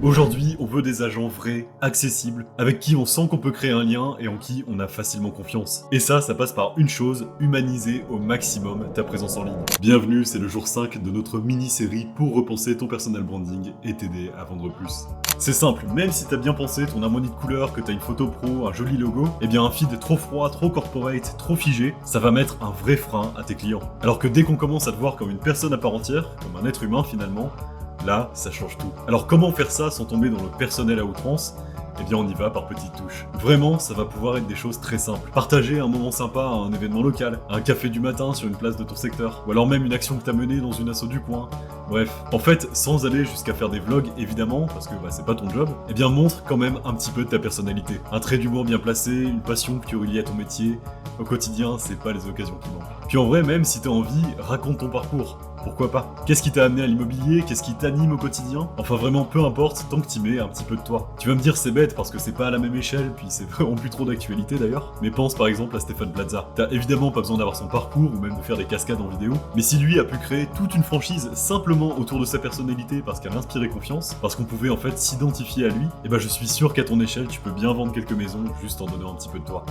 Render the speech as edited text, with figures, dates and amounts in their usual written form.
Aujourd'hui, on veut des agents vrais, accessibles, avec qui on sent qu'on peut créer un lien et en qui on a facilement confiance. Et ça passe par une chose, humaniser au maximum ta présence en ligne. Bienvenue, c'est le jour 5 de notre mini-série pour repenser ton personal branding et t'aider à vendre plus. C'est simple, même si t'as bien pensé ton harmonie de couleurs, que t'as une photo pro, un joli logo, eh bien un feed trop froid, trop corporate, trop figé, ça va mettre un vrai frein à tes clients. Alors que dès qu'on commence à te voir comme une personne à part entière, comme un être humain finalement, là, ça change tout. Alors comment faire ça sans tomber dans le personnel à outrance ? Eh bien on y va par petites touches. Vraiment, ça va pouvoir être des choses très simples. Partager un moment sympa à un événement local, un café du matin sur une place de ton secteur, ou alors même une action que t'as menée dans une asso du coin. Bref, en fait, sans aller jusqu'à faire des vlogs évidemment, parce que c'est pas ton job, eh bien montre quand même un petit peu de ta personnalité. Un trait d'humour bien placé, une passion que tu relis à ton métier. Au quotidien, c'est pas les occasions qui manquent. Puis en vrai, même si t'as envie, raconte ton parcours. Pourquoi pas ? Qu'est-ce qui t'a amené à l'immobilier ? Qu'est-ce qui t'anime au quotidien ? Enfin vraiment, peu importe, tant que t'y mets un petit peu de toi. Tu vas me dire c'est bête parce que c'est pas à la même échelle, puis c'est vraiment plus trop d'actualité d'ailleurs. Mais pense par exemple à Stéphane Plaza. T'as évidemment pas besoin d'avoir son parcours ou même de faire des cascades en vidéo, mais si lui a pu créer toute une franchise simplement autour de sa personnalité parce qu'elle inspirait confiance, parce qu'on pouvait en fait s'identifier à lui, et je suis sûr qu'à ton échelle tu peux bien vendre quelques maisons juste en donnant un petit peu de toi.